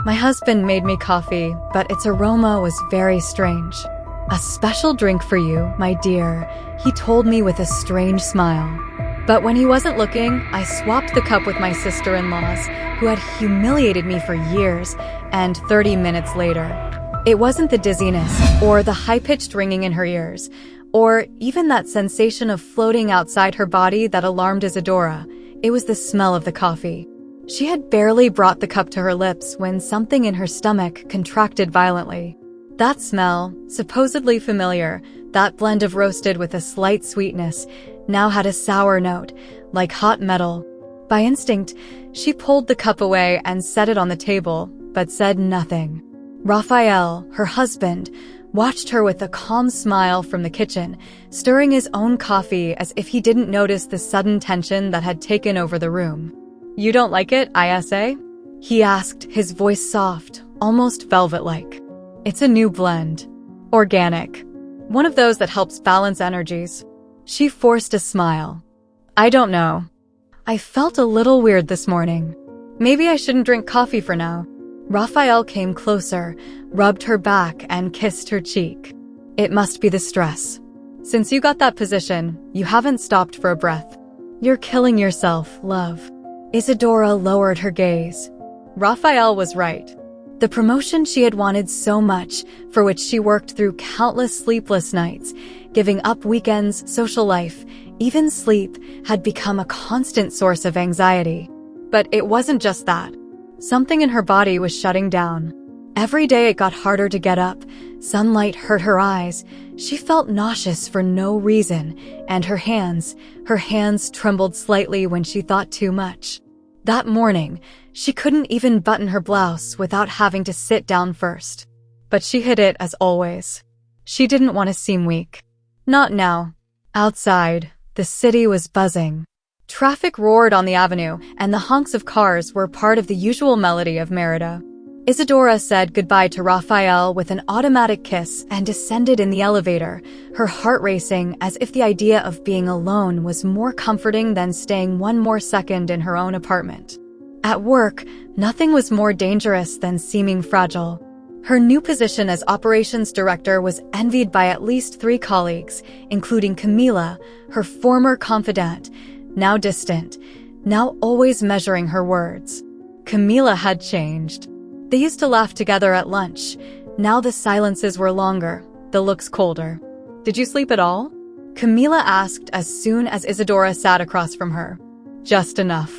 My husband made me coffee, but its aroma was very strange. A special drink for you, my dear, he told me with a strange smile. But when he wasn't looking, I swapped the cup with my sister-in-laws, who had humiliated me for years, and 30 minutes later, it wasn't the dizziness, or the high-pitched ringing in her ears, or even that sensation of floating outside her body that alarmed Isadora. It was the smell of the coffee. She had barely brought the cup to her lips when something in her stomach contracted violently. That smell, supposedly familiar, that blend of roasted with a slight sweetness, now had a sour note, like hot metal. By instinct, she pulled the cup away and set it on the table, but said nothing. Raphael, her husband, watched her with a calm smile from the kitchen, stirring his own coffee as if he didn't notice the sudden tension that had taken over the room. "You don't like it, ISA?" he asked, his voice soft, almost velvet-like. "It's a new blend. Organic. One of those that helps balance energies." She forced a smile. "I don't know. I felt a little weird this morning. Maybe I shouldn't drink coffee for now." Raphael came closer, rubbed her back, and kissed her cheek. "It must be the stress. Since you got that position, you haven't stopped for a breath. You're killing yourself, love." Isadora lowered her gaze. Raphael was right. The promotion she had wanted so much, for which she worked through countless sleepless nights, giving up weekends, social life, even sleep, had become a constant source of anxiety. But it wasn't just that. Something in her body was shutting down. Every day it got harder to get up. Sunlight hurt her eyes. She felt nauseous for no reason, and her hands trembled slightly when she thought too much. That morning, she couldn't even button her blouse without having to sit down first. But she hid it as always. She didn't want to seem weak. Not now. Outside, the city was buzzing. Traffic roared on the avenue, and the honks of cars were part of the usual melody of Merida. Isadora said goodbye to Raphael with an automatic kiss and descended in the elevator, her heart racing as if the idea of being alone was more comforting than staying one more second in her own apartment. At work, nothing was more dangerous than seeming fragile. Her new position as operations director was envied by at least 3 colleagues, including Camila, her former confidant, now distant, now always measuring her words. Camila had changed. They used to laugh together at lunch. Now the silences were longer, the looks colder. "Did you sleep at all?" Camila asked as soon as Isadora sat across from her. "Just enough.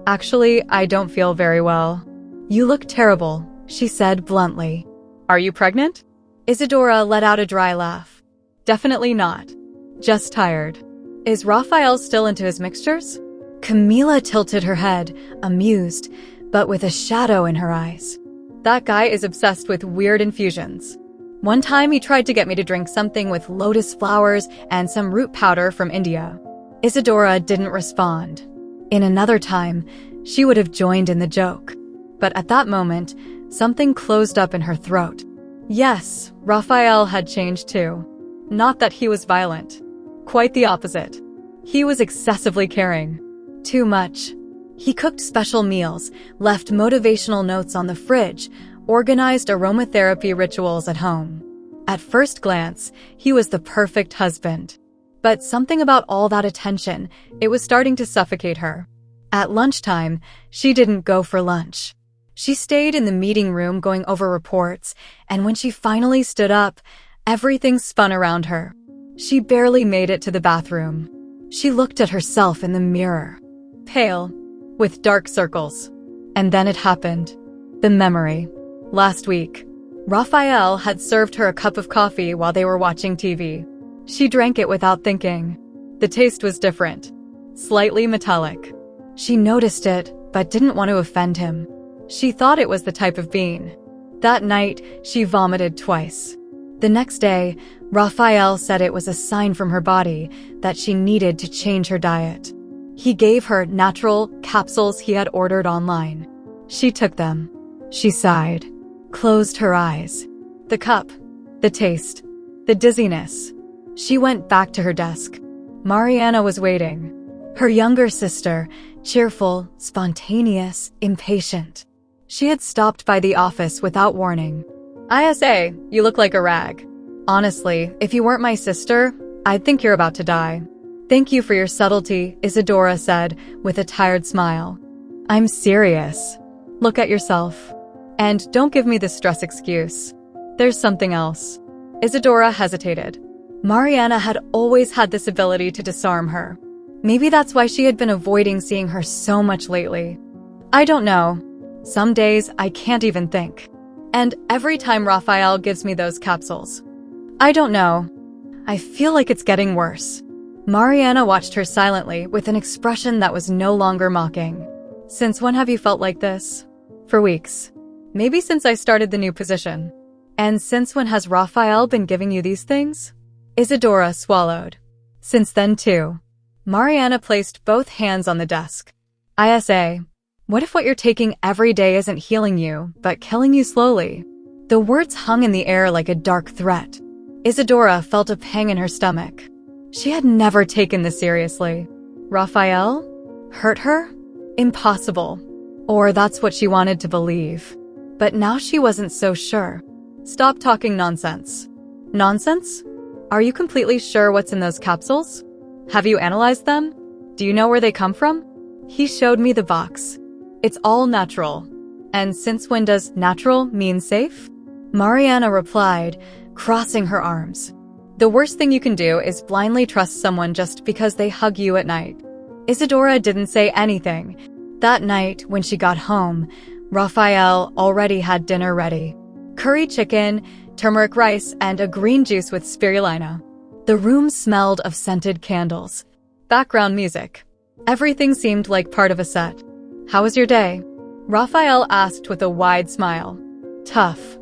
Actually, I don't feel very well." "You look terrible," she said bluntly. "Are you pregnant?" Isadora let out a dry laugh. "Definitely not. Just tired." "Is Raphael still into his mixtures?" Camila tilted her head, amused, but with a shadow in her eyes. "That guy is obsessed with weird infusions. One time he tried to get me to drink something with lotus flowers and some root powder from India." Isadora didn't respond. In another time, she would have joined in the joke. But at that moment, something closed up in her throat. Yes, Raphael had changed too. Not that he was violent. Quite the opposite. He was excessively caring. Too much. He cooked special meals, left motivational notes on the fridge, organized aromatherapy rituals at home. At first glance, he was the perfect husband. But something about all that attention, it was starting to suffocate her. At lunchtime, she didn't go for lunch. She stayed in the meeting room going over reports, and when she finally stood up, everything spun around her. She barely made it to the bathroom. She looked at herself in the mirror. Pale, with dark circles. And then it happened. The memory. Last week, Raphael had served her a cup of coffee while they were watching TV. She drank it without thinking. The taste was different. Slightly metallic. She noticed it, but didn't want to offend him. She thought it was the type of bean. That night, she vomited twice. The next day, Raphael said it was a sign from her body that she needed to change her diet. He gave her natural capsules he had ordered online. She took them. She sighed, closed her eyes. The cup, the taste, the dizziness. She went back to her desk. Mariana was waiting. Her younger sister, cheerful, spontaneous, impatient. She had stopped by the office without warning. "ISA, you look like a rag. Honestly, if you weren't my sister, I'd think you're about to die." "Thank you for your subtlety," Isadora said with a tired smile. "I'm serious. Look at yourself. And don't give me this stress excuse. There's something else." Isadora hesitated. Mariana had always had this ability to disarm her. Maybe that's why she had been avoiding seeing her so much lately. "I don't know. Some days I can't even think. And every time Raphael gives me those capsules. I don't know. I feel like it's getting worse." Mariana watched her silently with an expression that was no longer mocking. "Since when have you felt like this?" "For weeks. Maybe since I started the new position." "And since when has Raphael been giving you these things?" Isadora swallowed. "Since then too." Mariana placed both hands on the desk. "ISA, what if what you're taking every day isn't healing you, but killing you slowly?" The words hung in the air like a dark threat. Isadora felt a pang in her stomach. She had never taken this seriously. Raphael? Hurt her? Impossible. Or that's what she wanted to believe. But now she wasn't so sure. "Stop talking nonsense." "Nonsense? Are you completely sure what's in those capsules? Have you analyzed them? Do you know where they come from?" He showed me the box. "It's all natural." "And since when does natural mean safe?" Mariana replied, crossing her arms. "The worst thing you can do is blindly trust someone just because they hug you at night." Isadora didn't say anything. That night, when she got home, Raphael already had dinner ready. Curry chicken, turmeric rice, and a green juice with spirulina. The room smelled of scented candles. Background music. Everything seemed like part of a set. "How was your day?" Raphael asked with a wide smile. "Tough.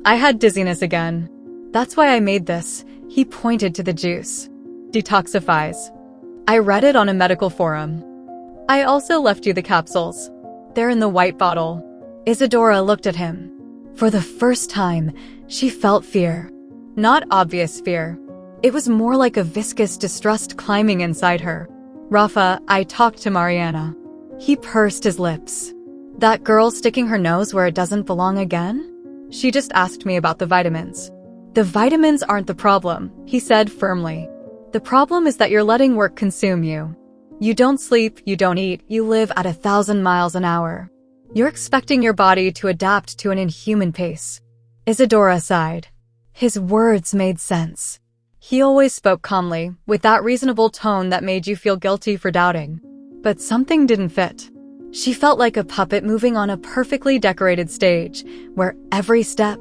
I had dizziness again. That's why I made this." He pointed to the juice. "Detoxifies. I read it on a medical forum. I also left you the capsules. They're in the white bottle." Isadora looked at him. For the first time, she felt fear. Not obvious fear. It was more like a viscous distrust climbing inside her. "Rafa, I talked to Mariana." He pursed his lips. "That girl sticking her nose where it doesn't belong again?" "She just asked me about the vitamins." "The vitamins aren't the problem," he said firmly. "The problem is that you're letting work consume you. You don't sleep, you don't eat, you live at 1,000 miles an hour. You're expecting your body to adapt to an inhuman pace." Isadora sighed. His words made sense. He always spoke calmly, with that reasonable tone that made you feel guilty for doubting. But something didn't fit. She felt like a puppet moving on a perfectly decorated stage, where every step,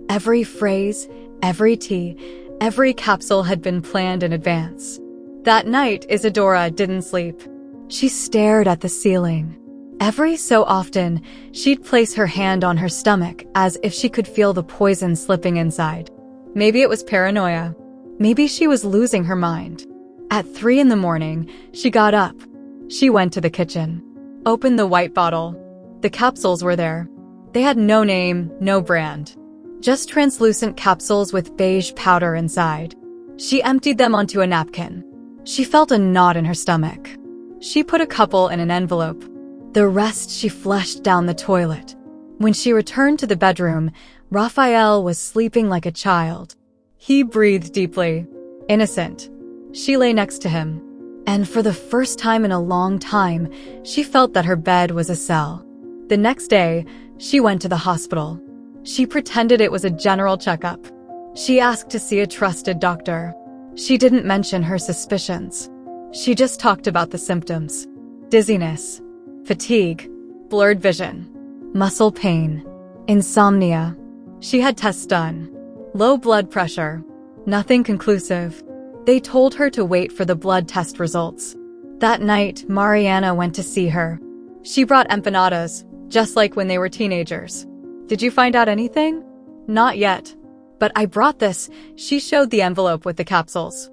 every phrase, every tea, every capsule had been planned in advance. That night, Isadora didn't sleep. She stared at the ceiling. Every so often, she'd place her hand on her stomach as if she could feel the poison slipping inside. Maybe it was paranoia. Maybe she was losing her mind. At 3 in the morning, she got up. She went to the kitchen, opened the white bottle. The capsules were there. They had no name, no brand. Just translucent capsules with beige powder inside. She emptied them onto a napkin. She felt a knot in her stomach. She put a couple in an envelope. The rest she flushed down the toilet. When she returned to the bedroom, Raphael was sleeping like a child. He breathed deeply. Innocent. She lay next to him. And for the first time in a long time, she felt that her bed was a cell. The next day, she went to the hospital. She pretended it was a general checkup. She asked to see a trusted doctor. She didn't mention her suspicions. She just talked about the symptoms. Dizziness, fatigue, blurred vision, muscle pain, insomnia. She had tests done. Low blood pressure. Nothing conclusive. They told her to wait for the blood test results. That night, Mariana went to see her. She brought empanadas, just like when they were teenagers. "Did you find out anything?" "Not yet. But I brought this." She showed the envelope with the capsules.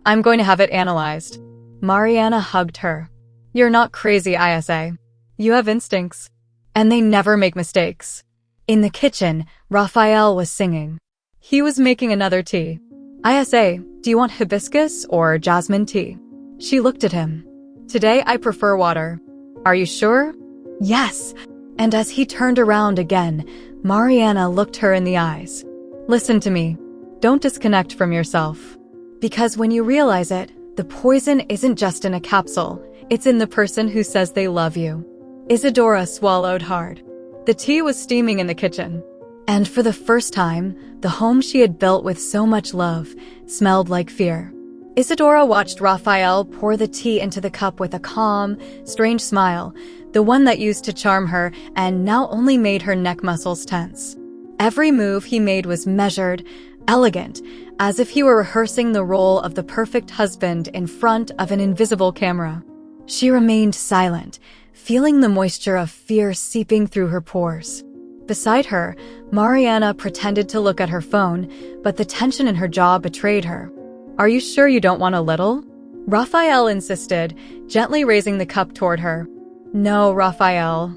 "I'm going to have it analyzed." Mariana hugged her. "You're not crazy, ISA. You have instincts. And they never make mistakes." In the kitchen, Raphael was singing. He was making another tea. "ISA, do you want hibiscus or jasmine tea?" She looked at him. "Today I prefer water." "Are you sure?" "Yes. And as he turned around again, Mariana looked her in the eyes. Listen to me. Don't disconnect from yourself. Because when you realize it, the poison isn't just in a capsule, it's in the person who says they love you. Isadora swallowed hard. The tea was steaming in the kitchen. And for the first time, the home she had built with so much love smelled like fear. Isadora watched Raphael pour the tea into the cup with a calm, strange smile, the one that used to charm her and now only made her neck muscles tense. Every move he made was measured, elegant, as if he were rehearsing the role of the perfect husband in front of an invisible camera. She remained silent, feeling the moisture of fear seeping through her pores. Beside her, Mariana pretended to look at her phone, but the tension in her jaw betrayed her. Are you sure you don't want a little? Raphael insisted, gently raising the cup toward her. No, Raphael.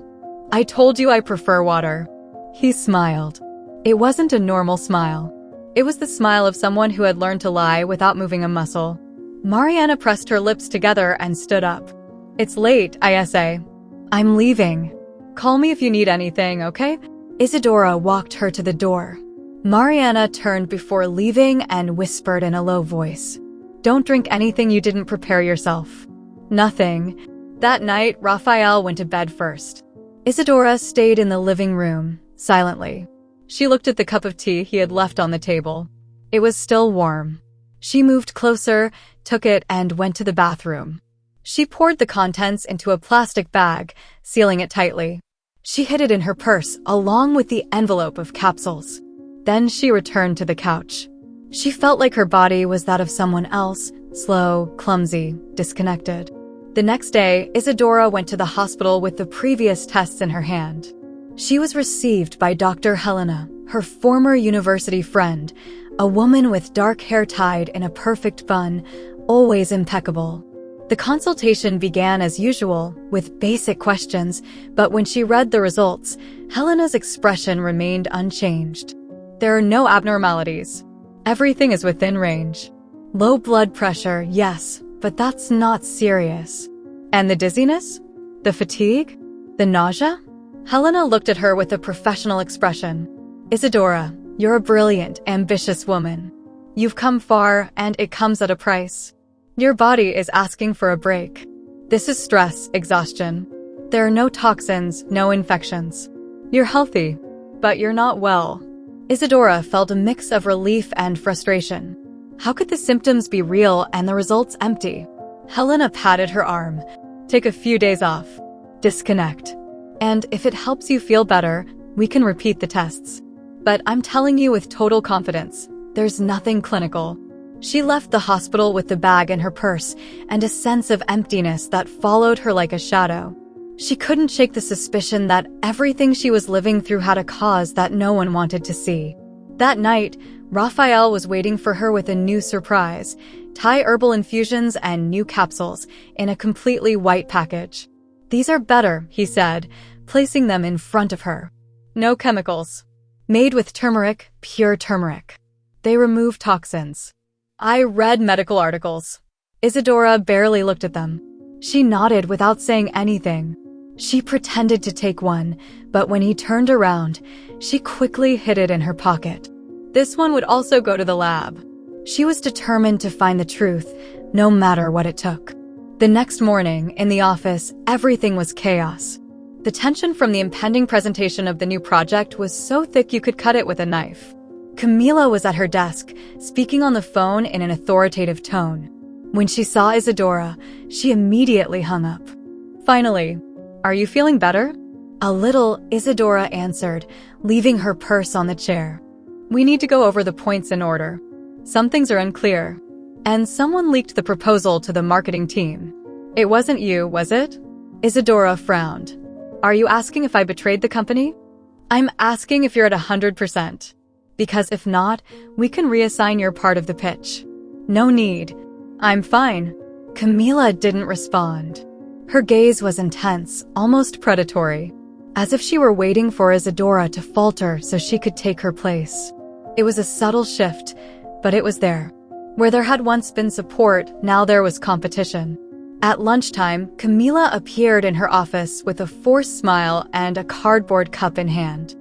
I told you I prefer water. He smiled. It wasn't a normal smile. It was the smile of someone who had learned to lie without moving a muscle. Mariana pressed her lips together and stood up. It's late, ISA. I'm leaving. Call me if you need anything, okay? Isadora walked her to the door. Mariana turned before leaving and whispered in a low voice. Don't drink anything you didn't prepare yourself. Nothing. That night, Raphael went to bed first. Isadora stayed in the living room, silently. She looked at the cup of tea he had left on the table. It was still warm. She moved closer, took it, and went to the bathroom. She poured the contents into a plastic bag, sealing it tightly. She hid it in her purse, along with the envelope of capsules. Then she returned to the couch. She felt like her body was that of someone else, slow, clumsy, disconnected. The next day, Isadora went to the hospital with the previous tests in her hand. She was received by Dr. Helena, her former university friend, a woman with dark hair tied in a perfect bun, always impeccable. The consultation began as usual, with basic questions, but when she read the results, Helena's expression remained unchanged. There are no abnormalities. Everything is within range. Low blood pressure, yes, but that's not serious. And the dizziness? The fatigue? The nausea? Helena looked at her with a professional expression. Isadora, you're a brilliant, ambitious woman. You've come far, and it comes at a price. Your body is asking for a break. This is stress, exhaustion. There are no toxins, no infections. You're healthy, but you're not well. Isadora felt a mix of relief and frustration. How could the symptoms be real and the results empty? Helena patted her arm. Take a few days off. Disconnect. And if it helps you feel better, we can repeat the tests. But I'm telling you with total confidence, there's nothing clinical. She left the hospital with the bag in her purse and a sense of emptiness that followed her like a shadow. She couldn't shake the suspicion that everything she was living through had a cause that no one wanted to see. That night, Raphael was waiting for her with a new surprise, Thai herbal infusions and new capsules in a completely white package. These are better, he said, placing them in front of her. No chemicals. Made with turmeric, pure turmeric. They remove toxins. I read medical articles. Isadora barely looked at them. She nodded without saying anything. She pretended to take one, but when he turned around, she quickly hid it in her pocket. This one would also go to the lab. She was determined to find the truth, no matter what it took. The next morning, in the office, everything was chaos. The tension from the impending presentation of the new project was so thick you could cut it with a knife. Camila was at her desk, speaking on the phone in an authoritative tone. When she saw Isadora, she immediately hung up. Finally, are you feeling better? A little, Isadora answered, leaving her purse on the chair. We need to go over the points in order. Some things are unclear. And someone leaked the proposal to the marketing team. It wasn't you, was it? Isadora frowned. Are you asking if I betrayed the company? I'm asking if you're at 100%. Because if not, we can reassign your part of the pitch. No need. I'm fine. Camila didn't respond. Her gaze was intense, almost predatory, as if she were waiting for Isadora to falter so she could take her place. It was a subtle shift, but it was there. Where there had once been support, now there was competition. At lunchtime, Camila appeared in her office with a forced smile and a cardboard cup in hand.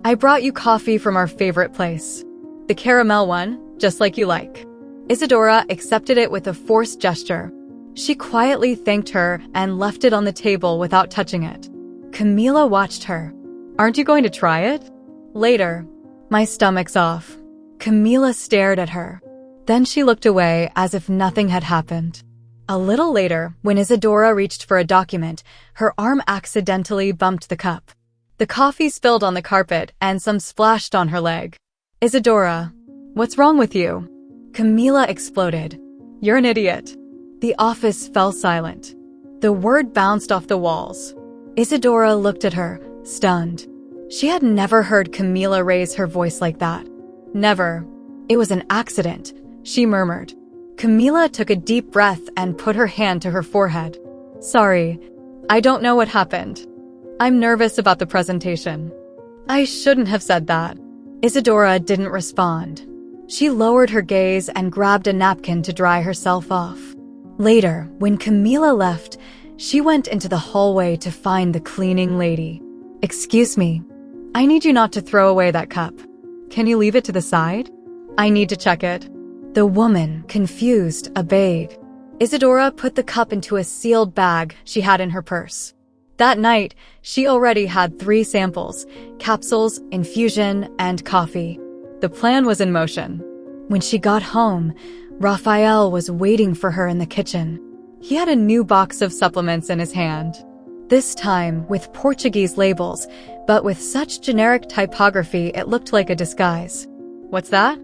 "I brought you coffee from our favorite place. The caramel one, just like you like." Isadora accepted it with a forced gesture. She quietly thanked her and left it on the table without touching it. Camila watched her. "Aren't you going to try it?" "Later. My stomach's off." Camila stared at her. Then she looked away as if nothing had happened. A little later, when Isadora reached for a document, her arm accidentally bumped the cup. The coffee spilled on the carpet and some splashed on her leg. "Isadora, what's wrong with you?" Camila exploded. "You're an idiot." The office fell silent. The word bounced off the walls. Isadora looked at her, stunned. She had never heard Camila raise her voice like that. "Never. It was an accident," she murmured. Camila took a deep breath and put her hand to her forehead. "Sorry, I don't know what happened. I'm nervous about the presentation." "I shouldn't have said that." Isadora didn't respond. She lowered her gaze and grabbed a napkin to dry herself off. Later, when Camila left, she went into the hallway to find the cleaning lady. "Excuse me, I need you not to throw away that cup. Can you leave it to the side? I need to check it." The woman, confused, obeyed. Isadora put the cup into a sealed bag she had in her purse. That night, she already had 3 samples: capsules, infusion, and coffee. The plan was in motion. When she got home, Raphael was waiting for her in the kitchen. He had a new box of supplements in his hand. This time with Portuguese labels, but with such generic typography it looked like a disguise. "What's that?"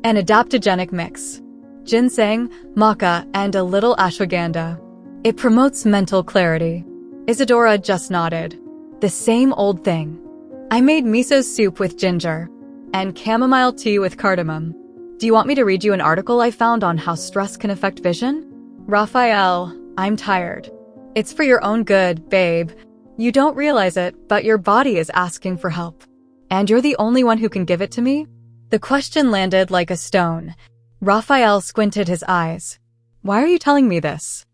"An adaptogenic mix. Ginseng, maca, and a little ashwagandha. It promotes mental clarity." Isadora just nodded. "The same old thing. I made miso soup with ginger and chamomile tea with cardamom. Do you want me to read you an article I found on how stress can affect vision?" "Raphael, I'm tired." "It's for your own good, babe. You don't realize it, but your body is asking for help. And you're the only one who can give it to me?" The question landed like a stone. Raphael squinted his eyes. "Why are you telling me this?"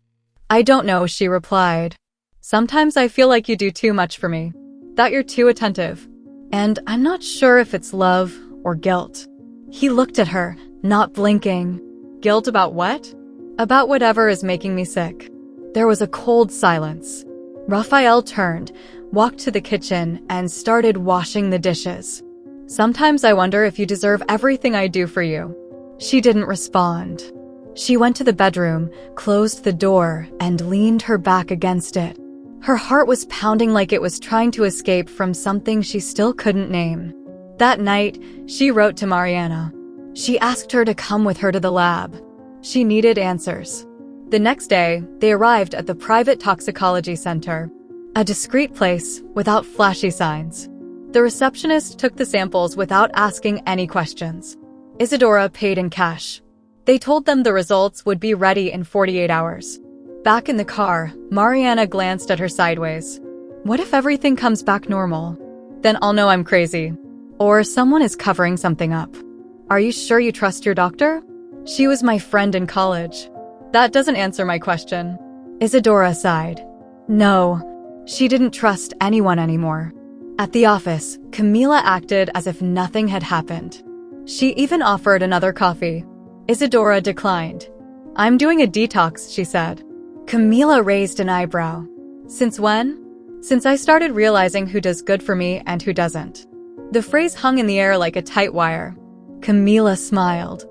"I don't know," she replied. "Sometimes I feel like you do too much for me, that you're too attentive. And I'm not sure if it's love or guilt." He looked at her, not blinking. "Guilt about what?" "About whatever is making me sick." There was a cold silence. Raphael turned, walked to the kitchen, and started washing the dishes. "Sometimes I wonder if you deserve everything I do for you." She didn't respond. She went to the bedroom, closed the door, and leaned her back against it. Her heart was pounding like it was trying to escape from something she still couldn't name. That night, she wrote to Mariana. She asked her to come with her to the lab. She needed answers. The next day, they arrived at the private toxicology center, a discreet place without flashy signs. The receptionist took the samples without asking any questions. Isadora paid in cash. They told them the results would be ready in 48 hours. Back in the car, Mariana glanced at her sideways. "What if everything comes back normal? Then I'll know I'm crazy. Or someone is covering something up." "Are you sure you trust your doctor?" "She was my friend in college." "That doesn't answer my question." Isadora sighed. No, she didn't trust anyone anymore. At the office, Camila acted as if nothing had happened. She even offered another coffee. Isadora declined. "I'm doing a detox," she said. Camila raised an eyebrow. "Since when?" "Since I started realizing who does good for me and who doesn't." The phrase hung in the air like a tight wire. Camila smiled.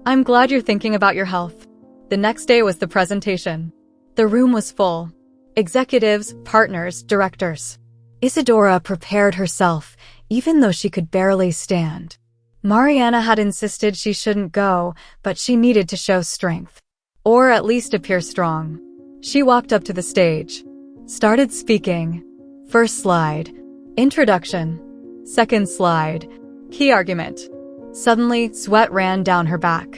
"I'm glad you're thinking about your health." The next day was the presentation. The room was full. Executives, partners, directors. Isadora prepared herself, even though she could barely stand. Mariana had insisted she shouldn't go, but she needed to show strength. Or at least appear strong. She walked up to the stage. Started speaking. First slide. Introduction. Second slide. Key argument. Suddenly, sweat ran down her back.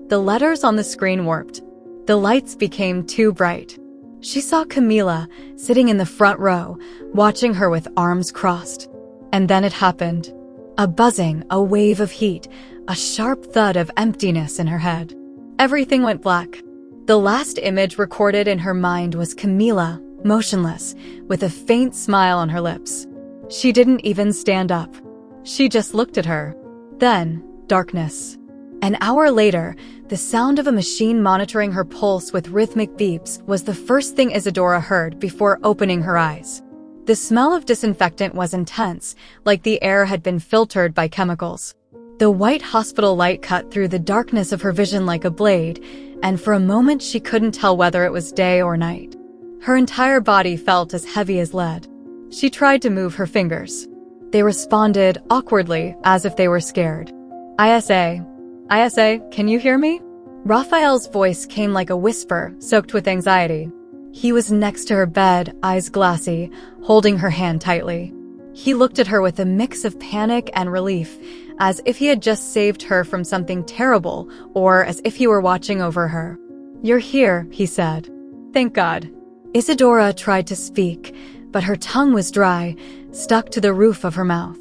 The letters on the screen warped. The lights became too bright. She saw Camila sitting in the front row, watching her with arms crossed. And then it happened. A buzzing, a wave of heat, a sharp thud of emptiness in her head. Everything went black. The last image recorded in her mind was Camila, motionless, with a faint smile on her lips. She didn't even stand up. She just looked at her. Then, darkness. An hour later, the sound of a machine monitoring her pulse with rhythmic beeps was the first thing Isadora heard before opening her eyes. The smell of disinfectant was intense, like the air had been filtered by chemicals. The white hospital light cut through the darkness of her vision like a blade, and for a moment she couldn't tell whether it was day or night. Her entire body felt as heavy as lead. She tried to move her fingers. They responded awkwardly, as if they were scared. "ISA. ISA, can you hear me?" Raphael's voice came like a whisper, soaked with anxiety. He was next to her bed, eyes glassy, holding her hand tightly. He looked at her with a mix of panic and relief, as if he had just saved her from something terrible, or as if he were watching over her. "You're here," he said. "Thank God." Isadora tried to speak, but her tongue was dry, stuck to the roof of her mouth.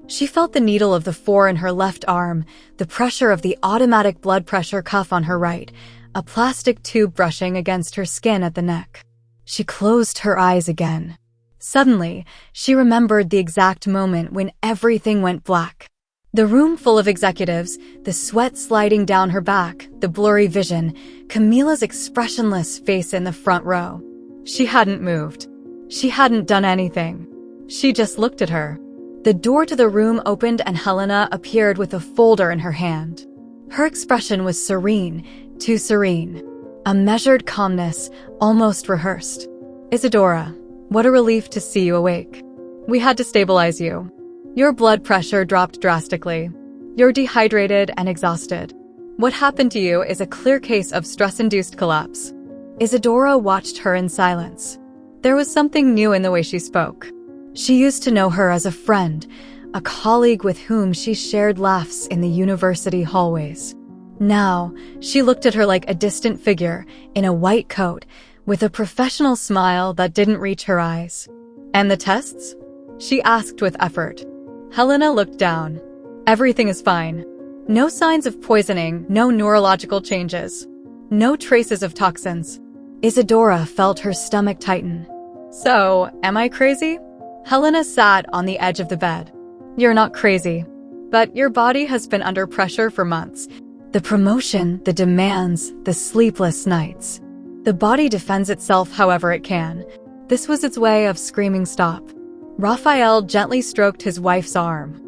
She felt the needle of the 4 in her left arm, the pressure of the automatic blood pressure cuff on her right, a plastic tube brushing against her skin at the neck. She closed her eyes again. Suddenly, she remembered the exact moment when everything went black. The room full of executives, the sweat sliding down her back, the blurry vision, Camila's expressionless face in the front row. She hadn't moved. She hadn't done anything. She just looked at her. The door to the room opened and Helena appeared with a folder in her hand. Her expression was serene, too serene. A measured calmness, almost rehearsed. "Isadora, what a relief to see you awake. We had to stabilize you. Your blood pressure dropped drastically. You're dehydrated and exhausted. What happened to you is a clear case of stress-induced collapse." Isadora watched her in silence. There was something new in the way she spoke. She used to know her as a friend, a colleague with whom she shared laughs in the university hallways. Now, she looked at her like a distant figure in a white coat, with a professional smile that didn't reach her eyes. "And the tests?" she asked with effort. Helena looked down. "Everything is fine. No signs of poisoning, no neurological changes. No traces of toxins." Isadora felt her stomach tighten. "So, am I crazy?" Helena sat on the edge of the bed. "You're not crazy, but your body has been under pressure for months. The promotion, the demands, the sleepless nights. The body defends itself however it can. This was its way of screaming stop." Raphael gently stroked his wife's arm.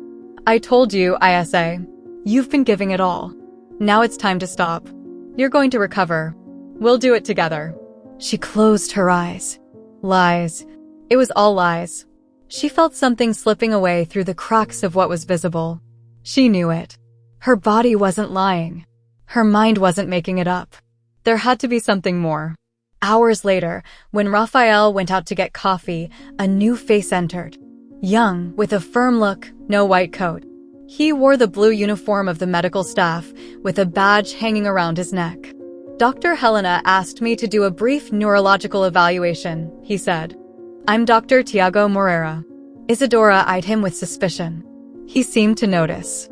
"I told you, ISA. You've been giving it all. Now it's time to stop. You're going to recover. We'll do it together." She closed her eyes. Lies. It was all lies. She felt something slipping away through the cracks of what was visible. She knew it. Her body wasn't lying. Her mind wasn't making it up. There had to be something more. Hours later, when Raphael went out to get coffee, a new face entered. Young, with a firm look, no white coat. He wore the blue uniform of the medical staff, with a badge hanging around his neck. "Dr. Helena asked me to do a brief neurological evaluation," he said. "I'm Dr. Tiago Moreira." Isadora eyed him with suspicion. He seemed to notice.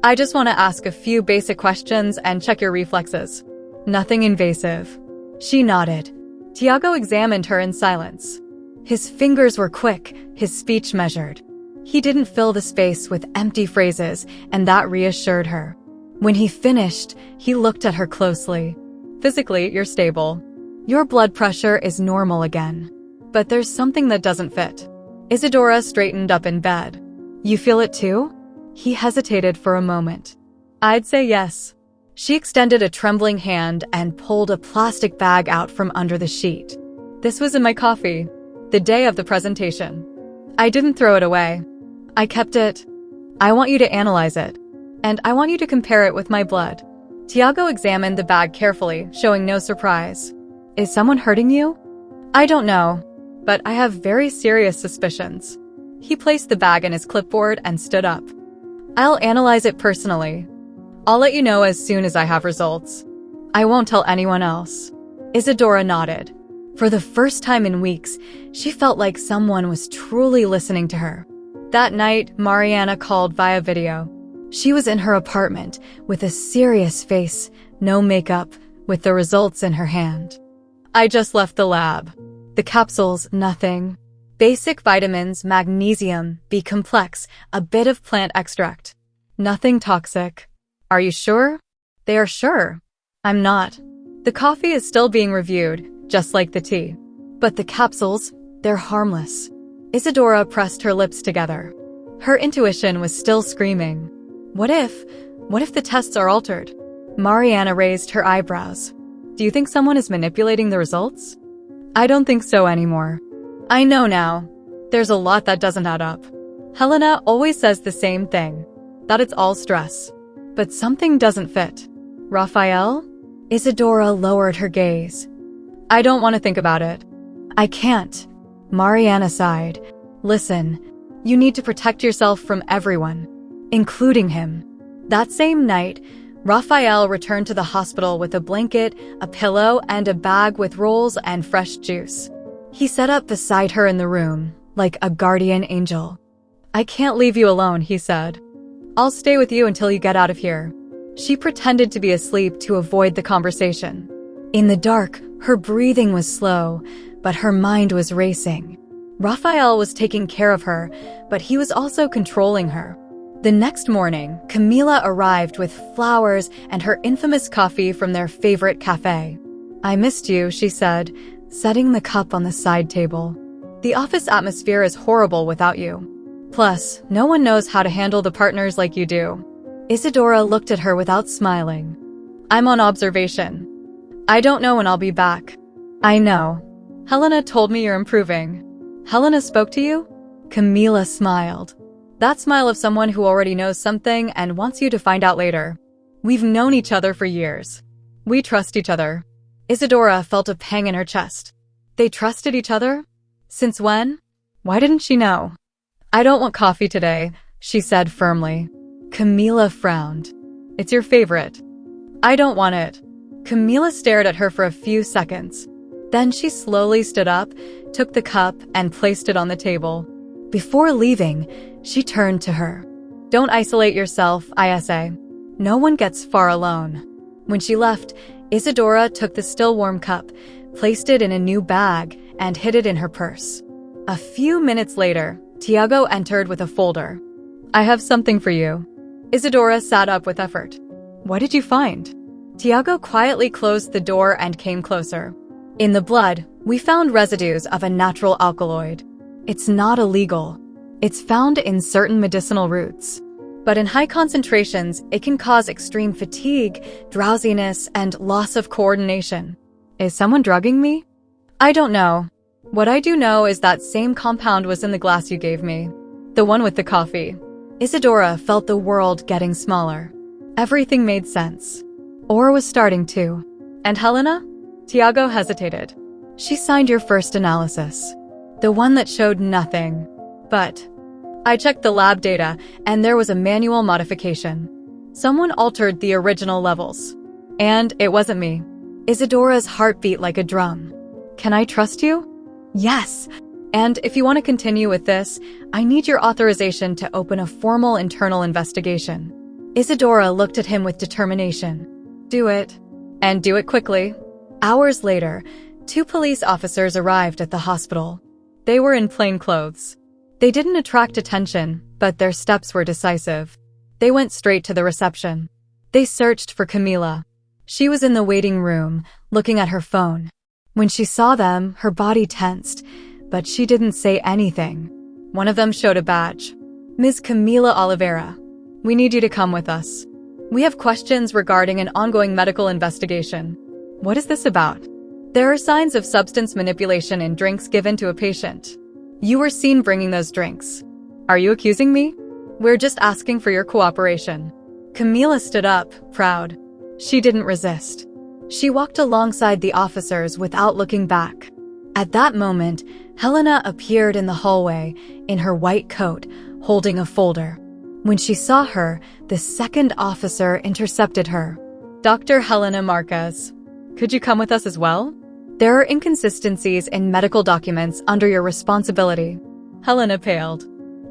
"I just want to ask a few basic questions and check your reflexes. Nothing invasive." She nodded. Tiago examined her in silence. His fingers were quick, his speech measured. He didn't fill the space with empty phrases, and that reassured her. When he finished, he looked at her closely. "Physically, you're stable. Your blood pressure is normal again. But there's something that doesn't fit." Isadora straightened up in bed. "You feel it too?" He hesitated for a moment. "I'd say yes." She extended a trembling hand and pulled a plastic bag out from under the sheet. "This was in my coffee, the day of the presentation. I didn't throw it away. I kept it. I want you to analyze it. And I want you to compare it with my blood." Tiago examined the bag carefully, showing no surprise. "Is someone hurting you?" "I don't know, but I have very serious suspicions." He placed the bag in his clipboard and stood up. "I'll analyze it personally. I'll let you know as soon as I have results. I won't tell anyone else." Isadora nodded. For the first time in weeks, she felt like someone was truly listening to her. That night, Mariana called via video. She was in her apartment, with a serious face, no makeup, with the results in her hand. I just left the lab. The capsules, nothing. Basic vitamins, magnesium, B-complex, a bit of plant extract. Nothing toxic. Are you sure? They are sure. I'm not. The coffee is still being reviewed, just like the tea. But the capsules, they're harmless. Isadora pressed her lips together. Her intuition was still screaming. What if the tests are altered? Mariana raised her eyebrows. Do you think someone is manipulating the results? I don't think so anymore. I know now. There's a lot that doesn't add up. Helena always says the same thing, that it's all stress. But something doesn't fit. Raphael? Isadora lowered her gaze. I don't want to think about it. I can't. Mariana sighed. Listen, you need to protect yourself from everyone, including him. That same night, Raphael returned to the hospital with a blanket, a pillow, and a bag with rolls and fresh juice. He sat up beside her in the room, like a guardian angel. I can't leave you alone, he said. I'll stay with you until you get out of here. She pretended to be asleep to avoid the conversation. In the dark, her breathing was slow, but her mind was racing. Raphael was taking care of her, but he was also controlling her. The next morning, Camila arrived with flowers and her infamous coffee from their favorite cafe. I missed you, she said, setting the cup on the side table. The office atmosphere is horrible without you. Plus, no one knows how to handle the partners like you do. Isadora looked at her without smiling. I'm on observation. I don't know when I'll be back. I know. Helena told me you're improving. Helena spoke to you? Camila smiled. That smile of someone who already knows something and wants you to find out later. We've known each other for years. We trust each other. Isadora felt a pang in her chest. They trusted each other? Since when? Why didn't she know? I don't want coffee today, she said firmly. Camila frowned. It's your favorite. I don't want it. Camila stared at her for a few seconds. Then she slowly stood up, took the cup, and placed it on the table. Before leaving, she turned to her. Don't isolate yourself, ISA. No one gets far alone. When she left, Isadora took the still warm cup, placed it in a new bag, and hid it in her purse. A few minutes later, Tiago entered with a folder. I have something for you. Isadora sat up with effort. What did you find? Tiago quietly closed the door and came closer. In the blood, we found residues of a natural alkaloid. It's not illegal. It's found in certain medicinal roots. But in high concentrations, it can cause extreme fatigue, drowsiness, and loss of coordination. Is someone drugging me? I don't know. What I do know is that same compound was in the glass you gave me. The one with the coffee. Isadora felt the world getting smaller. Everything made sense. Or was starting to. And Helena? Tiago hesitated. She signed your first analysis. The one that showed nothing. But I checked the lab data, and there was a manual modification. Someone altered the original levels. And it wasn't me. Isadora's heart beat like a drum. Can I trust you? Yes. And if you want to continue with this, I need your authorization to open a formal internal investigation. Isadora looked at him with determination. Do it. And do it quickly. Hours later, 2 police officers arrived at the hospital. They were in plain clothes. They didn't attract attention, but their steps were decisive. They went straight to the reception. They searched for Camila. She was in the waiting room, looking at her phone. When she saw them, her body tensed, but she didn't say anything. One of them showed a badge. Ms. Camila Oliveira, we need you to come with us. We have questions regarding an ongoing medical investigation. What is this about? There are signs of substance manipulation in drinks given to a patient. You were seen bringing those drinks. Are you accusing me? We're just asking for your cooperation. Camila stood up, proud. She didn't resist. She walked alongside the officers without looking back. At that moment, Helena appeared in the hallway in her white coat, holding a folder. When she saw her, the second officer intercepted her. Dr. Helena Marquez, could you come with us as well? There are inconsistencies in medical documents under your responsibility. Helena paled.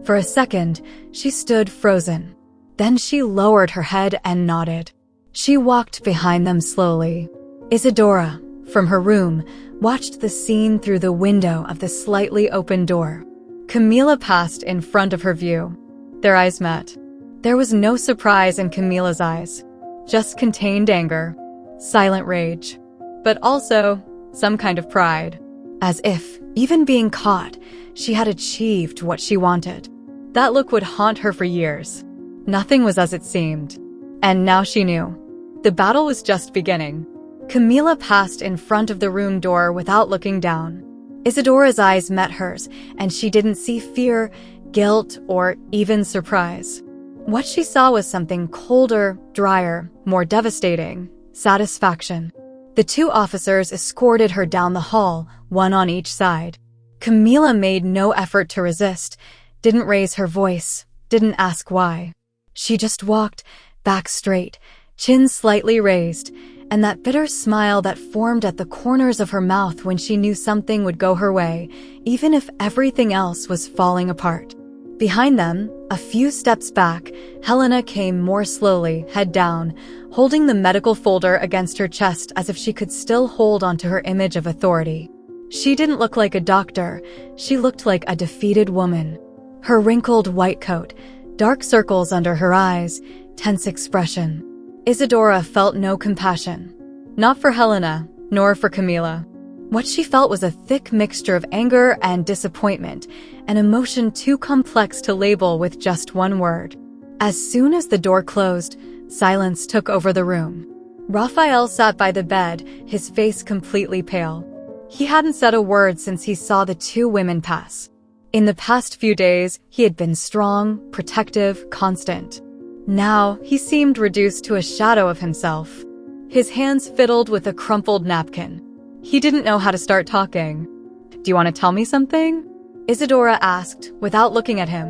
For a second, she stood frozen. Then she lowered her head and nodded. She walked behind them slowly. Isadora, from her room, watched the scene through the window of the slightly open door. Camila passed in front of her view. Their eyes met. There was no surprise in Camila's eyes, just contained anger, silent rage, but also some kind of pride, as if, even being caught, she had achieved what she wanted. That look would haunt her for years. Nothing was as it seemed. And now she knew. The battle was just beginning. Camila passed in front of the room door without looking down. Isadora's eyes met hers, and she didn't see fear, guilt, or even surprise. What she saw was something colder, drier, more devastating: satisfaction. The two officers escorted her down the hall, one on each side. Camila made no effort to resist, didn't raise her voice, didn't ask why. She just walked, back straight, chin slightly raised, and that bitter smile that formed at the corners of her mouth when she knew something would go her way, even if everything else was falling apart. Behind them, a few steps back, Helena came more slowly, head down, holding the medical folder against her chest as if she could still hold onto her image of authority. She didn't look like a doctor, she looked like a defeated woman. Her wrinkled white coat, dark circles under her eyes, tense expression. Isadora felt no compassion. Not for Helena, nor for Camila. What she felt was a thick mixture of anger and disappointment, an emotion too complex to label with just one word. As soon as the door closed, silence took over the room. Raphael sat by the bed, his face completely pale. He hadn't said a word since he saw the two women pass. In the past few days, he had been strong, protective, constant. Now, he seemed reduced to a shadow of himself. His hands fiddled with a crumpled napkin. He didn't know how to start talking. "Do you want to tell me something?" Isadora asked, without looking at him.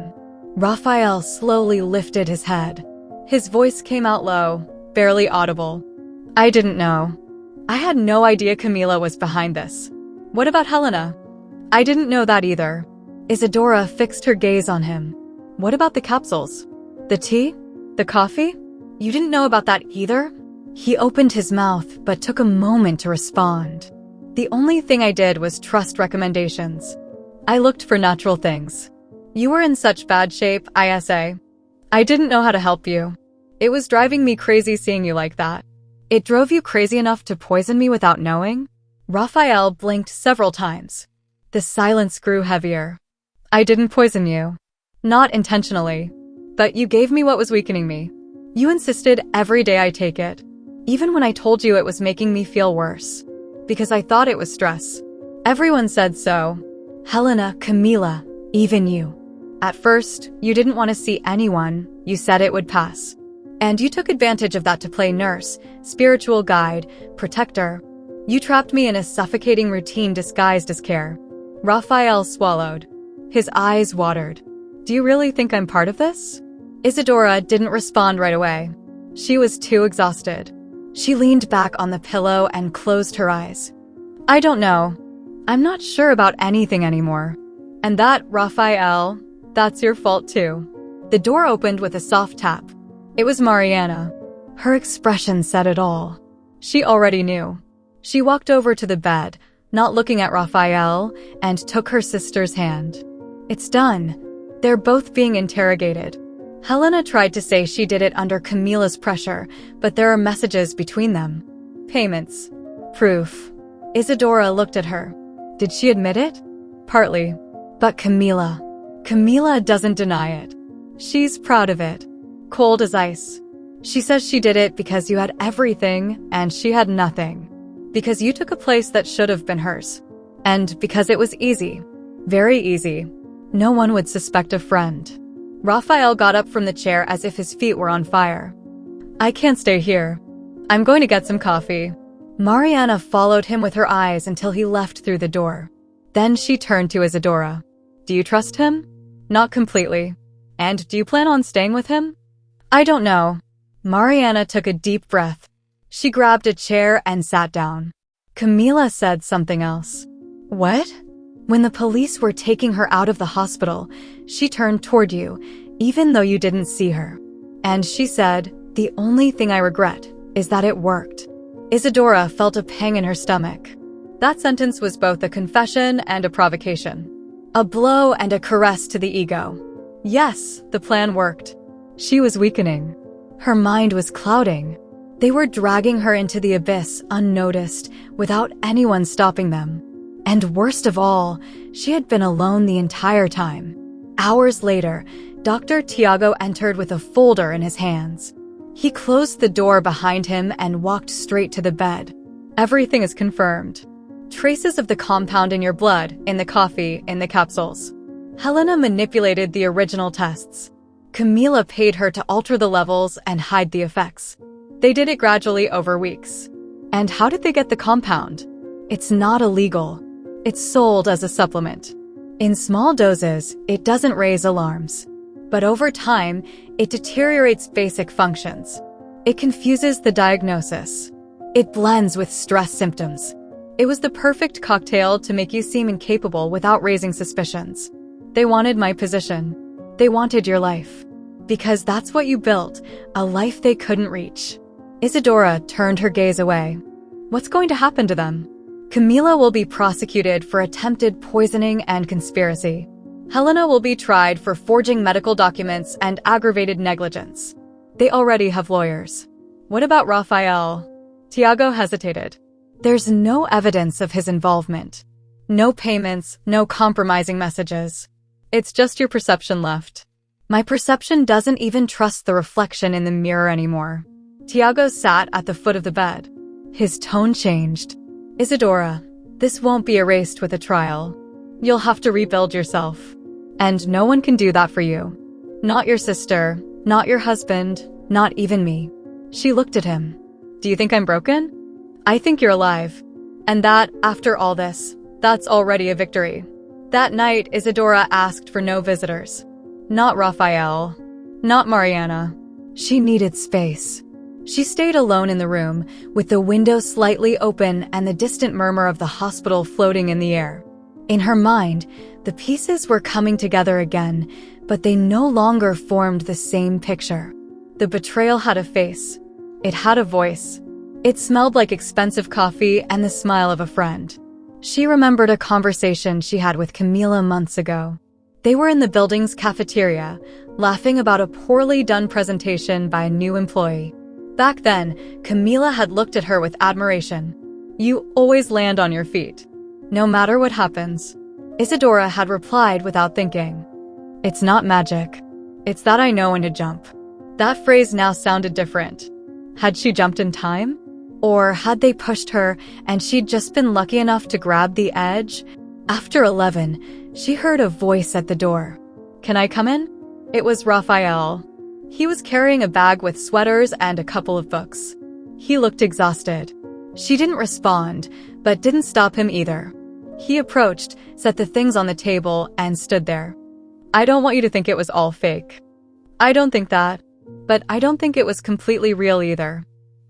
Raphael slowly lifted his head. His voice came out low, barely audible. "I didn't know. I had no idea Camila was behind this. What about Helena?" "I didn't know that either." Isadora fixed her gaze on him. "What about the capsules? The tea? The coffee? You didn't know about that either?" He opened his mouth, but took a moment to respond. "The only thing I did was trust recommendations. I looked for natural things. You were in such bad shape, ISA. I didn't know how to help you. It was driving me crazy seeing you like that." "It drove you crazy enough to poison me without knowing?" Raphael blinked several times. The silence grew heavier. "I didn't poison you. Not intentionally. But you gave me what was weakening me. You insisted every day I take it. Even when I told you it was making me feel worse. Because I thought it was stress. Everyone said so. Helena, Camila, even you. At first, you didn't want to see anyone. You said it would pass. And you took advantage of that to play nurse, spiritual guide, protector. You trapped me in a suffocating routine disguised as care." Raphael swallowed. His eyes watered. "Do you really think I'm part of this?" Isadora didn't respond right away. She was too exhausted. She leaned back on the pillow and closed her eyes. "I don't know. I'm not sure about anything anymore. And that, Raphael, that's your fault too." The door opened with a soft tap. It was Mariana. Her expression said it all. She already knew. She walked over to the bed, not looking at Raphael, and took her sister's hand. "It's done. They're both being interrogated." Helena tried to say she did it under Camila's pressure, but there are messages between them. Payments. Proof. Isadora looked at her. Did she admit it? Partly. But Camila doesn't deny it. She's proud of it. Cold as ice. She says she did it because you had everything and she had nothing. Because you took a place that should have been hers. And because it was easy. Very easy. No one would suspect a friend. Raphael got up from the chair as if his feet were on fire. "I can't stay here. I'm going to get some coffee." Mariana followed him with her eyes until he left through the door. Then she turned to Isadora. "Do you trust him?" "Not completely." "And do you plan on staying with him?" "I don't know." Mariana took a deep breath. She grabbed a chair and sat down. Camila said something else. "What?" "When the police were taking her out of the hospital, she turned toward you, even though you didn't see her. And she said, 'The only thing I regret is that it worked.'" Isadora felt a pang in her stomach. That sentence was both a confession and a provocation. A blow and a caress to the ego. Yes, the plan worked. She was weakening. Her mind was clouding. They were dragging her into the abyss unnoticed, without anyone stopping them. And worst of all, she had been alone the entire time. Hours later, Dr. Tiago entered with a folder in his hands. He closed the door behind him and walked straight to the bed. Everything is confirmed. Traces of the compound in your blood, in the coffee, in the capsules. Helena manipulated the original tests. Camila paid her to alter the levels and hide the effects. They did it gradually over weeks. And how did they get the compound? It's not illegal. It's sold as a supplement. In small doses, it doesn't raise alarms. But over time, it deteriorates basic functions. It confuses the diagnosis. It blends with stress symptoms. It was the perfect cocktail to make you seem incapable without raising suspicions. They wanted my position. They wanted your life. Because that's what you built, a life they couldn't reach. Isadora turned her gaze away. What's going to happen to them? Camila will be prosecuted for attempted poisoning and conspiracy. Helena will be tried for forging medical documents and aggravated negligence. They already have lawyers. What about Raphael? Tiago hesitated. There's no evidence of his involvement. No payments, no compromising messages. It's just your perception left. My perception doesn't even trust the reflection in the mirror anymore. Tiago sat at the foot of the bed. His tone changed. Isadora, this won't be erased with a trial. You'll have to rebuild yourself. And no one can do that for you. Not your sister, not your husband, not even me. She looked at him. Do you think I'm broken? I think you're alive. And that, after all this, that's already a victory. That night, Isadora asked for no visitors. Not Raphael. Not Mariana. She needed space. She stayed alone in the room, with the window slightly open and the distant murmur of the hospital floating in the air. In her mind, the pieces were coming together again, but they no longer formed the same picture. The betrayal had a face. It had a voice. It smelled like expensive coffee and the smile of a friend. She remembered a conversation she had with Camila months ago. They were in the building's cafeteria, laughing about a poorly done presentation by a new employee. Back then, Camila had looked at her with admiration. You always land on your feet. No matter what happens. Isadora had replied without thinking. It's not magic. It's that I know when to jump. That phrase now sounded different. Had she jumped in time? Or had they pushed her and she'd just been lucky enough to grab the edge? After 11, she heard a voice at the door. Can I come in? It was Raphael. He was carrying a bag with sweaters and a couple of books. He looked exhausted. She didn't respond, but didn't stop him either. He approached, set the things on the table, and stood there. I don't want you to think it was all fake. I don't think that. But I don't think it was completely real either.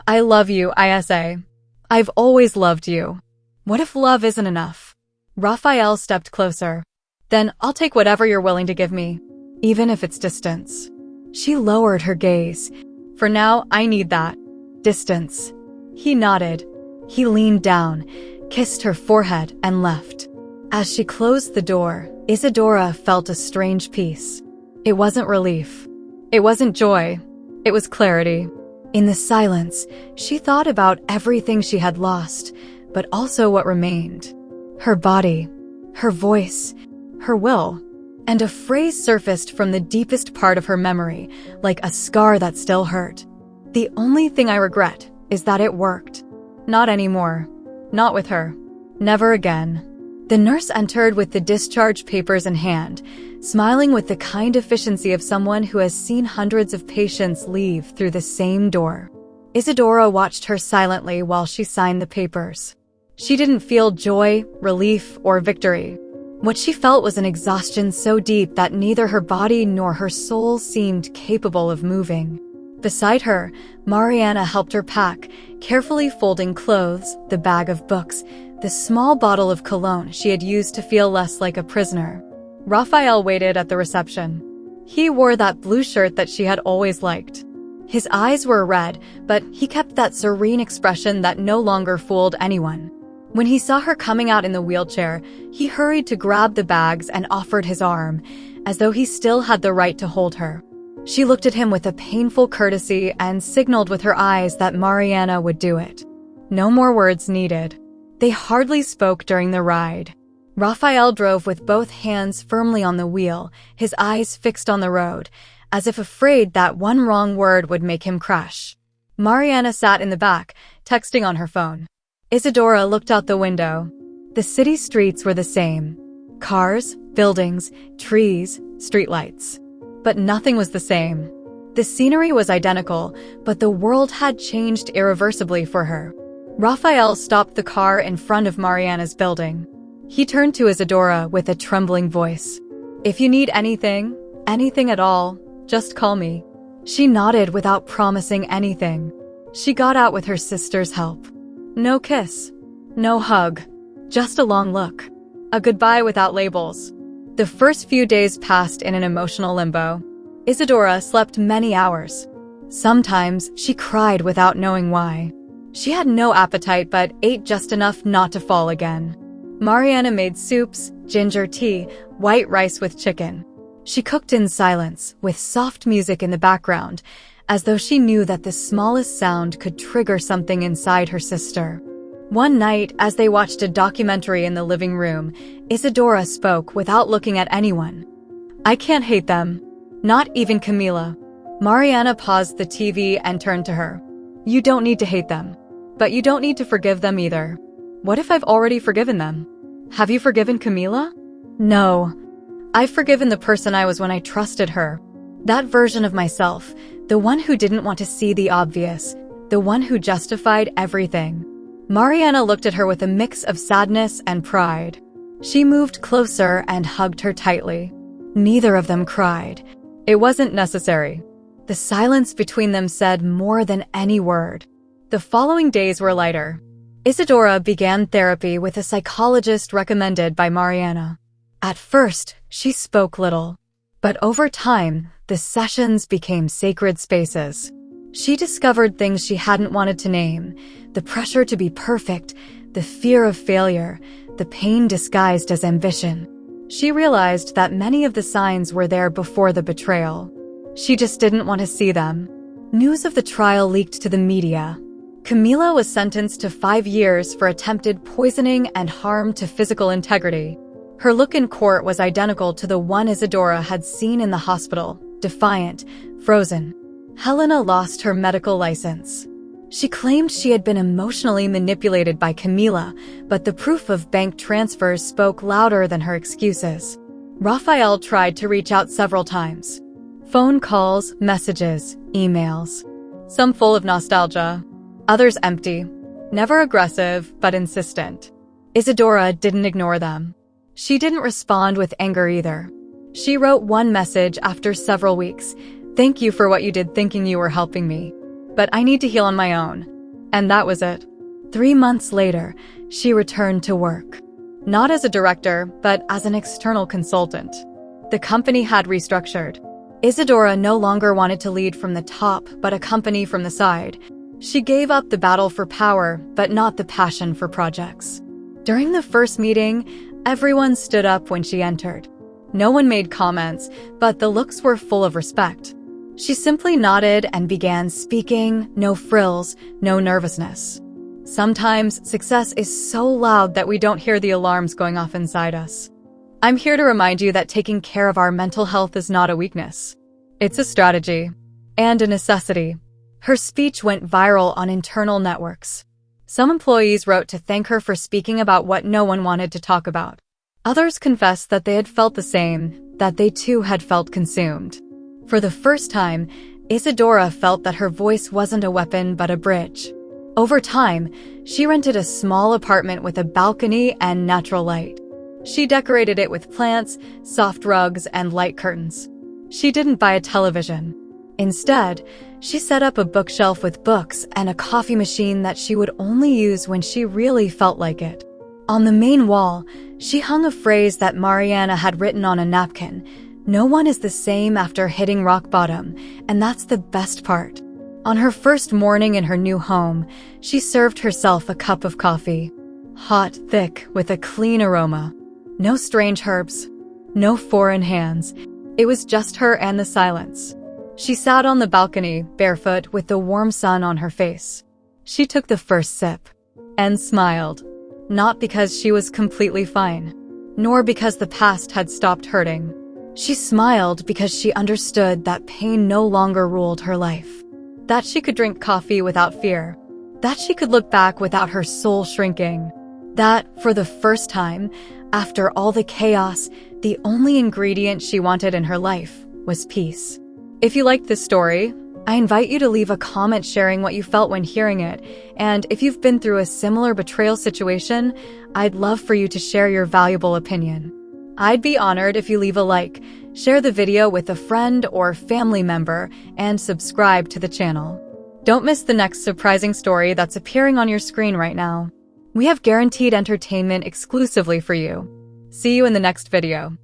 I love you, Isa. I've always loved you. What if love isn't enough? Raphael stepped closer. Then I'll take whatever you're willing to give me, even if it's distance. She lowered her gaze. For now, I need that. Distance. He nodded. He leaned down, kissed her forehead, and left. As she closed the door, Isadora felt a strange peace. It wasn't relief. It wasn't joy. It was clarity. In the silence, she thought about everything she had lost, but also what remained. Her body, her voice, her will. And a phrase surfaced from the deepest part of her memory, like a scar that still hurt. The only thing I regret is that it worked. Not anymore. Not with her. Never again. The nurse entered with the discharge papers in hand, smiling with the kind efficiency of someone who has seen hundreds of patients leave through the same door. Isadora watched her silently while she signed the papers. She didn't feel joy, relief, or victory. What she felt was an exhaustion so deep that neither her body nor her soul seemed capable of moving. Beside her, Mariana helped her pack, carefully folding clothes, the bag of books, the small bottle of cologne she had used to feel less like a prisoner. Raphael waited at the reception. He wore that blue shirt that she had always liked. His eyes were red, but he kept that serene expression that no longer fooled anyone. When he saw her coming out in the wheelchair, he hurried to grab the bags and offered his arm, as though he still had the right to hold her. She looked at him with a painful courtesy and signaled with her eyes that Mariana would do it. No more words needed. They hardly spoke during the ride. Raphael drove with both hands firmly on the wheel, his eyes fixed on the road, as if afraid that one wrong word would make him crash. Mariana sat in the back, texting on her phone. Isadora looked out the window. The city streets were the same. Cars, buildings, trees, streetlights. But nothing was the same. The scenery was identical, but the world had changed irreversibly for her. Raphael stopped the car in front of Mariana's building. He turned to Isadora with a trembling voice. "If you need anything at all, just call me." She nodded without promising anything. She got out with her sister's help. No kiss. No hug. Just a long look. A goodbye without labels. The first few days passed in an emotional limbo. Isadora slept many hours. Sometimes she cried without knowing why. She had no appetite but ate just enough not to fall again. Mariana made soups, ginger tea, white rice with chicken. She cooked in silence, with soft music in the background, as though she knew that the smallest sound could trigger something inside her sister. One night, as they watched a documentary in the living room, Isadora spoke without looking at anyone. "I can't hate them. Not even Camila." Mariana paused the TV and turned to her. "You don't need to hate them. But you don't need to forgive them either." "What if I've already forgiven them?" "Have you forgiven Camila?" "No. I've forgiven the person I was when I trusted her. That version of myself, the one who didn't want to see the obvious, the one who justified everything." Mariana looked at her with a mix of sadness and pride. She moved closer and hugged her tightly. Neither of them cried. It wasn't necessary. The silence between them said more than any word. The following days were lighter. Isadora began therapy with a psychologist recommended by Mariana. At first, she spoke little. But over time, the sessions became sacred spaces. She discovered things she hadn't wanted to name: the pressure to be perfect, the fear of failure, the pain disguised as ambition. She realized that many of the signs were there before the betrayal. She just didn't want to see them. News of the trial leaked to the media. Camila was sentenced to 5 years for attempted poisoning and harm to physical integrity. Her look in court was identical to the one Isadora had seen in the hospital, defiant, frozen. Helena lost her medical license. She claimed she had been emotionally manipulated by Camila, but the proof of bank transfers spoke louder than her excuses. Raphael tried to reach out several times. Phone calls, messages, emails. Some full of nostalgia. Others empty. Never aggressive, but insistent. Isadora didn't ignore them. She didn't respond with anger either. She wrote one message after several weeks. "Thank you for what you did thinking you were helping me. But I need to heal on my own." And that was it. 3 months later, she returned to work. Not as a director, but as an external consultant. The company had restructured. Isadora no longer wanted to lead from the top, but a company from the side. She gave up the battle for power, but not the passion for projects. During the first meeting, everyone stood up when she entered. No one made comments, but the looks were full of respect. She simply nodded and began speaking, no frills, no nervousness. Sometimes success is so loud that we don't hear the alarms going off inside us. I'm here to remind you that taking care of our mental health is not a weakness. It's a strategy and a necessity. Her speech went viral on internal networks. Some employees wrote to thank her for speaking about what no one wanted to talk about. Others confessed that they had felt the same, that they too had felt consumed. For the first time, Isadora felt that her voice wasn't a weapon but a bridge. Over time, she rented a small apartment with a balcony and natural light. She decorated it with plants, soft rugs, and light curtains. She didn't buy a television. Instead, she set up a bookshelf with books and a coffee machine that she would only use when she really felt like it. On the main wall, she hung a phrase that Mariana had written on a napkin: "No one is the same after hitting rock bottom," and that's the best part. On her first morning in her new home, she served herself a cup of coffee. Hot, thick, with a clean aroma. No strange herbs. No foreign hands. It was just her and the silence. She sat on the balcony, barefoot, with the warm sun on her face. She took the first sip and smiled. Not because she was completely fine, nor because the past had stopped hurting. She smiled because she understood that pain no longer ruled her life. That she could drink coffee without fear. That she could look back without her soul shrinking. That, for the first time, after all the chaos, the only ingredient she wanted in her life was peace. If you liked this story, I invite you to leave a comment sharing what you felt when hearing it. And if you've been through a similar betrayal situation, I'd love for you to share your valuable opinion. I'd be honored if you leave a like, share the video with a friend or family member, and subscribe to the channel. Don't miss the next surprising story that's appearing on your screen right now. We have guaranteed entertainment exclusively for you. See you in the next video.